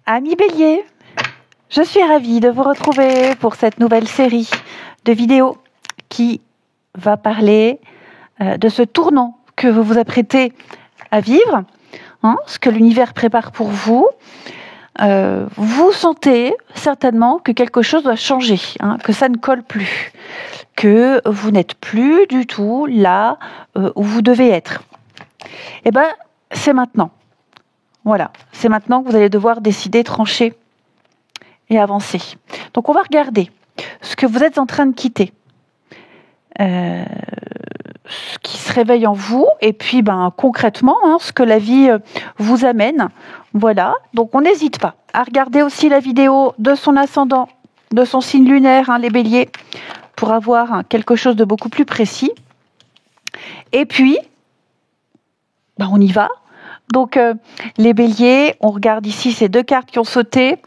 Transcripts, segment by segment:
Amis Bélier, je suis ravie de vous retrouver pour cette nouvelle série de vidéos qui va parler de ce tournant que vous vous apprêtez à vivre, ce que l'univers prépare pour vous. Vous sentez certainement que quelque chose doit changer, que ça ne colle plus, que vous n'êtes plus du tout là où vous devez être. Eh bien, c'est maintenant. Voilà, c'est maintenant que vous allez devoir décider, trancher et avancer. Donc on va regarder ce que vous êtes en train de quitter, ce qui se réveille en vous, et puis concrètement, ce que la vie vous amène. Voilà, donc on n'hésite pas à regarder aussi la vidéo de son ascendant, de son signe lunaire, les béliers, pour avoir quelque chose de beaucoup plus précis. Et puis, on y va. Donc, les béliers, on regarde ici ces deux cartes qui ont sauté.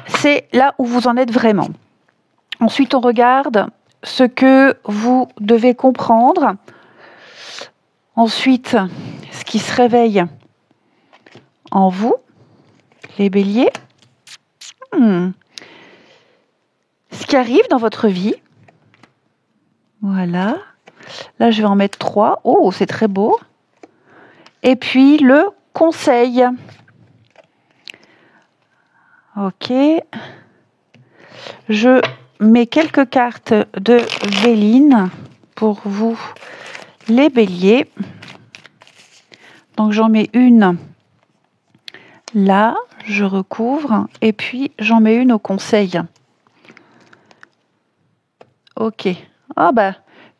C'est là où vous en êtes vraiment. Ensuite, on regarde ce que vous devez comprendre. Ensuite, ce qui se réveille en vous, les béliers. Ce qui arrive dans votre vie. Voilà. Là, je vais en mettre 3. Oh, c'est très beau. Et puis, le conseil. Ok. Je mets quelques cartes de Véline pour vous, les béliers. Donc, j'en mets une là, je recouvre. Et puis, j'en mets une au conseil. Ok.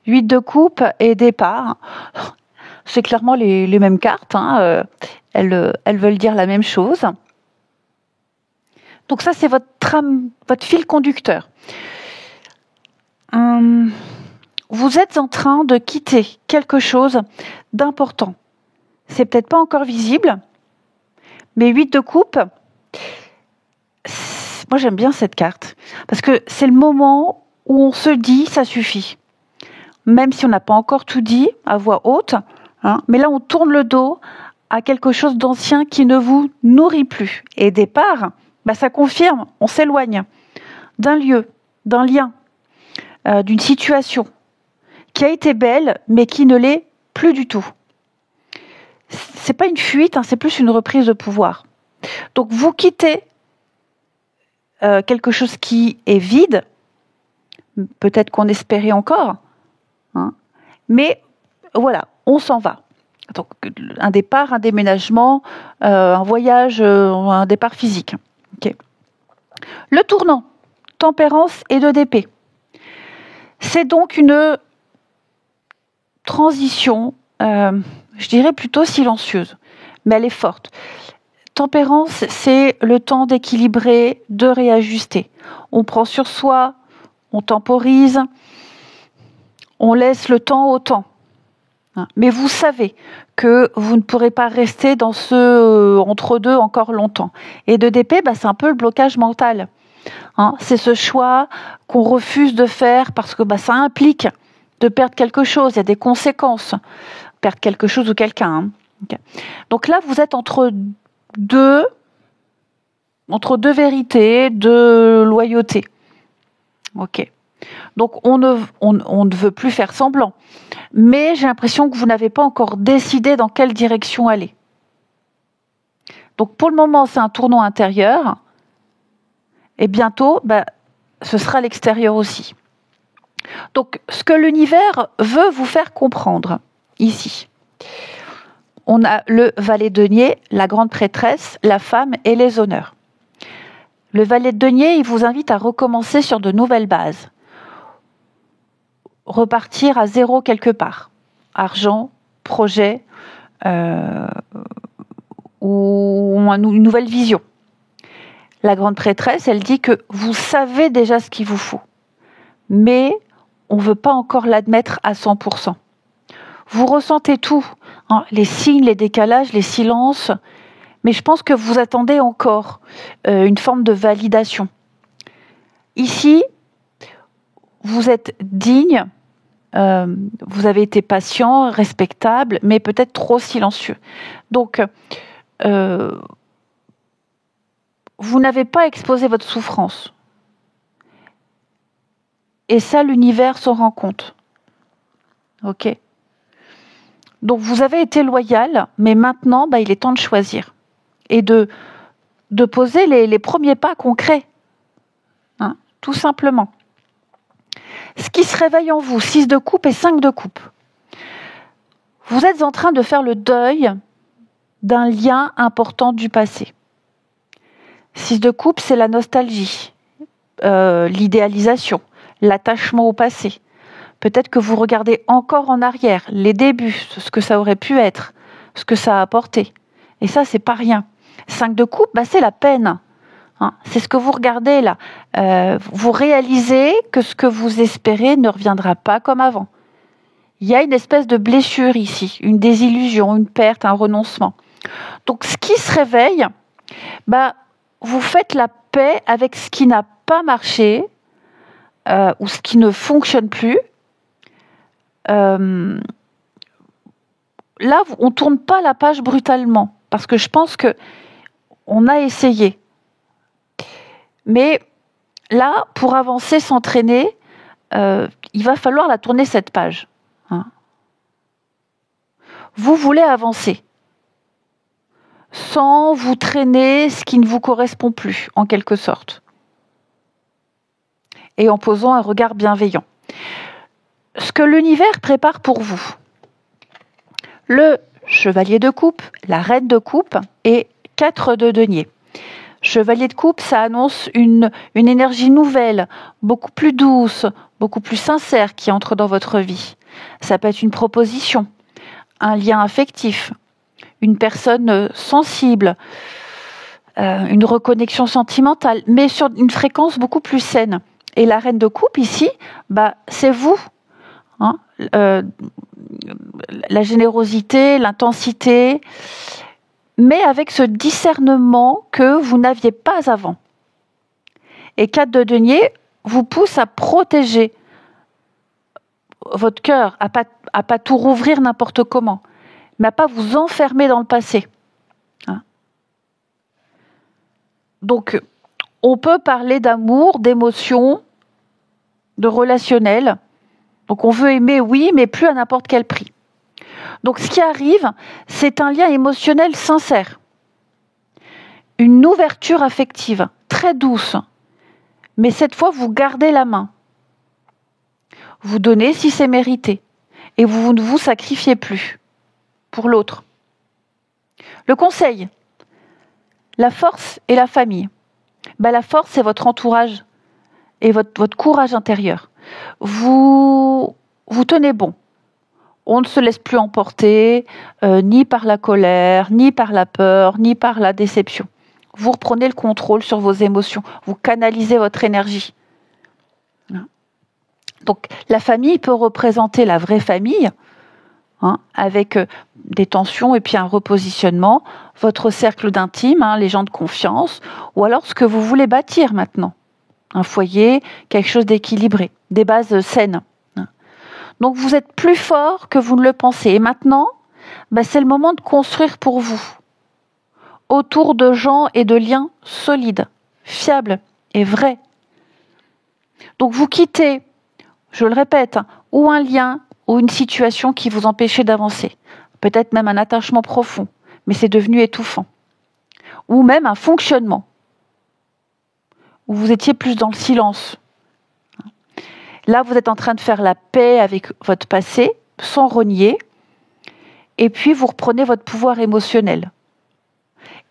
8 de coupe et départ. C'est clairement les mêmes cartes. Elles veulent dire la même chose. Donc ça, c'est votre trame, votre fil conducteur. Vous êtes en train de quitter quelque chose d'important. C'est peut-être pas encore visible, mais 8 de coupe, moi j'aime bien cette carte, parce que c'est le moment où on se dit ça suffit. Même si on n'a pas encore tout dit à voix haute, mais là on tourne le dos à quelque chose d'ancien qui ne vous nourrit plus. Et départ, ça confirme, on s'éloigne d'un lieu, d'un lien, d'une situation qui a été belle, mais qui ne l'est plus du tout. C'est pas une fuite, c'est plus une reprise de pouvoir. Donc vous quittez quelque chose qui est vide, peut-être qu'on espérait encore, mais voilà, on s'en va. Donc un départ, un déménagement, un voyage, un départ physique. Okay. Le tournant, tempérance et 2 d'épée. C'est donc une transition, je dirais plutôt silencieuse, mais elle est forte. Tempérance, c'est le temps d'équilibrer, de réajuster. On prend sur soi, on temporise, on laisse le temps au temps. Mais vous savez que vous ne pourrez pas rester dans ce entre-deux encore longtemps. Et 2 d'épée, c'est un peu le blocage mental. C'est ce choix qu'on refuse de faire parce que ça implique de perdre quelque chose. Il y a des conséquences. Perdre quelque chose ou quelqu'un. Okay. Donc là, vous êtes entre deux vérités, 2 loyautés. Ok. Donc on ne veut plus faire semblant. Mais j'ai l'impression que vous n'avez pas encore décidé dans quelle direction aller. Donc pour le moment, c'est un tournant intérieur. Et bientôt, ce sera l'extérieur aussi. Donc ce que l'univers veut vous faire comprendre, ici. On a le valet de denier, la grande prêtresse, la femme et les honneurs. Le valet de denier, il vous invite à recommencer sur de nouvelles bases. Repartir à zéro quelque part. Argent, projet, ou une nouvelle vision. La grande prêtresse, elle dit que vous savez déjà ce qu'il vous faut. Mais on ne veut pas encore l'admettre à 100%. Vous ressentez tout, les signes, les décalages, les silences, mais je pense que vous attendez encore une forme de validation. Ici, vous êtes digne, vous avez été patient, respectable, mais peut-être trop silencieux. Donc, vous n'avez pas exposé votre souffrance. Et ça, l'univers s'en rend compte. Ok ? Donc vous avez été loyal, mais maintenant, il est temps de choisir. Et de poser les premiers pas concrets. Hein, tout simplement. Ce qui se réveille en vous, 6 de coupe et 5 de coupe. Vous êtes en train de faire le deuil d'un lien important du passé. 6 de coupe, c'est la nostalgie, l'idéalisation, l'attachement au passé. Peut-être que vous regardez encore en arrière, les débuts, ce que ça aurait pu être, ce que ça a apporté. Et ça, c'est pas rien. 5 de coupe, c'est la peine. Hein, c'est ce que vous regardez là. Vous réalisez que ce que vous espérez ne reviendra pas comme avant. Il y a une espèce de blessure ici, une désillusion, une perte, un renoncement. Donc, ce qui se réveille, vous faites la paix avec ce qui n'a pas marché ou ce qui ne fonctionne plus. Là, on ne tourne pas la page brutalement, parce que je pense qu'on a essayé. Mais là, pour avancer, s'entraîner, il va falloir la tourner cette page. Hein. Vous voulez avancer, sans vous traîner ce qui ne vous correspond plus, en quelque sorte. Et en posant un regard bienveillant. Ce que l'univers prépare pour vous. Le chevalier de coupe, la reine de coupe et 4 de denier. Chevalier de coupe, ça annonce une énergie nouvelle, beaucoup plus douce, beaucoup plus sincère qui entre dans votre vie. Ça peut être une proposition, un lien affectif, une personne sensible, une reconnexion sentimentale, mais sur une fréquence beaucoup plus saine. Et la reine de coupe ici, c'est vous. Hein, la générosité, l'intensité, mais avec ce discernement que vous n'aviez pas avant. Et 4 de denier vous pousse à protéger votre cœur, à pas tout rouvrir n'importe comment, mais à pas vous enfermer dans le passé. Hein. Donc, on peut parler d'amour, d'émotion, de relationnel. Donc, on veut aimer, oui, mais plus à n'importe quel prix. Donc, ce qui arrive, c'est un lien émotionnel sincère. Une ouverture affective, très douce. Mais cette fois, vous gardez la main. Vous donnez si c'est mérité. Et vous ne vous sacrifiez plus pour l'autre. Le conseil, la force et la famille. La force, c'est votre entourage et votre courage intérieur. Vous tenez bon. On ne se laisse plus emporter, ni par la colère, ni par la peur, ni par la déception. Vous reprenez le contrôle sur vos émotions. Vous canalisez votre énergie. Donc, la famille peut représenter la vraie famille, avec des tensions et puis un repositionnement, votre cercle d'intime, les gens de confiance, ou alors ce que vous voulez bâtir maintenant. Un foyer, quelque chose d'équilibré, des bases saines. Donc, vous êtes plus fort que vous ne le pensez. Et maintenant, c'est le moment de construire pour vous, autour de gens et de liens solides, fiables et vrais. Donc, vous quittez, je le répète, ou un lien, ou une situation qui vous empêchait d'avancer. Peut-être même un attachement profond, mais c'est devenu étouffant. Ou même un fonctionnement, où vous étiez plus dans le silence. Là, vous êtes en train de faire la paix avec votre passé, sans renier, et puis vous reprenez votre pouvoir émotionnel.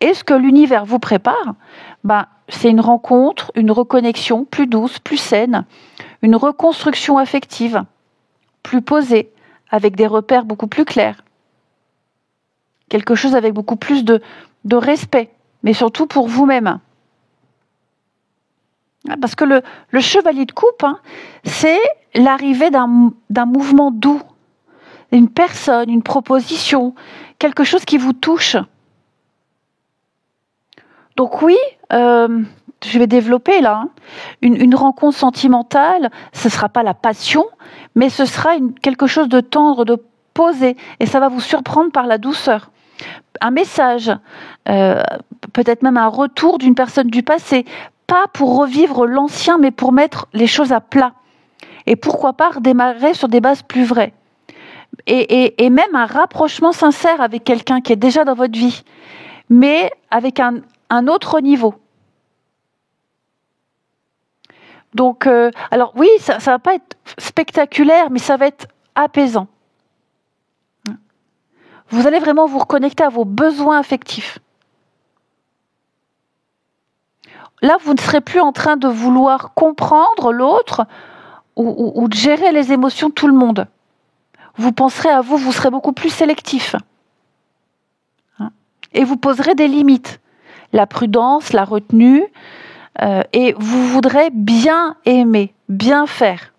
Et ce que l'univers vous prépare, c'est une rencontre, une reconnexion plus douce, plus saine, une reconstruction affective, plus posée, avec des repères beaucoup plus clairs. Quelque chose avec beaucoup plus de respect, mais surtout pour vous-même. Parce que le chevalier de coupe, c'est l'arrivée d'un mouvement doux, une personne, une proposition, quelque chose qui vous touche. Donc oui, je vais développer là, une rencontre sentimentale, ce ne sera pas la passion, mais ce sera quelque chose de tendre, de posé, et ça va vous surprendre par la douceur. un message, peut-être même un retour d'une personne du passé, pas pour revivre l'ancien, mais pour mettre les choses à plat. Et pourquoi pas redémarrer sur des bases plus vraies. Et même un rapprochement sincère avec quelqu'un qui est déjà dans votre vie, mais avec un autre niveau. Donc, alors oui, ça va pas être spectaculaire, mais ça va être apaisant. Vous allez vraiment vous reconnecter à vos besoins affectifs. Là, vous ne serez plus en train de vouloir comprendre l'autre ou de gérer les émotions de tout le monde. Vous penserez à vous, vous serez beaucoup plus sélectif. Et vous poserez des limites. La prudence, la retenue, et vous voudrez bien aimer, bien faire.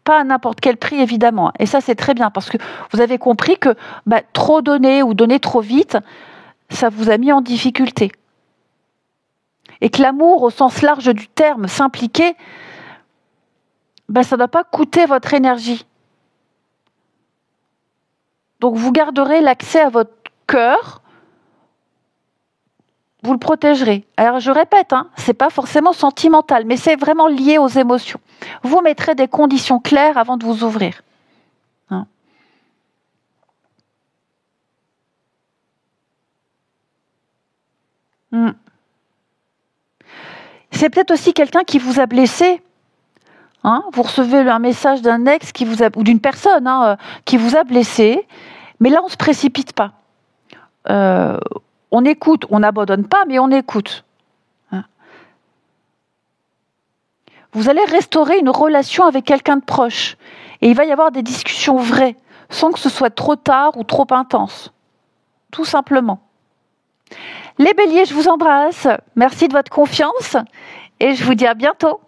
Pas à n'importe quel prix, évidemment. Et ça, c'est très bien, parce que vous avez compris que trop donner ou donner trop vite, ça vous a mis en difficulté. Et que l'amour, au sens large du terme, s'impliquer, ça ne doit pas coûter votre énergie. Donc vous garderez l'accès à votre cœur, vous le protégerez. Alors je répète, c'est pas forcément sentimental, mais c'est vraiment lié aux émotions. Vous mettrez des conditions claires avant de vous ouvrir. C'est peut-être aussi quelqu'un qui vous a blessé. Vous recevez un message d'un ex ou d'une personne qui vous a blessé, mais là on ne se précipite pas. On écoute, on n'abandonne pas, mais on écoute. Vous allez restaurer une relation avec quelqu'un de proche, et il va y avoir des discussions vraies, sans que ce soit trop tard ou trop intense. Tout simplement. Les béliers, je vous embrasse. Merci de votre confiance, et je vous dis à bientôt.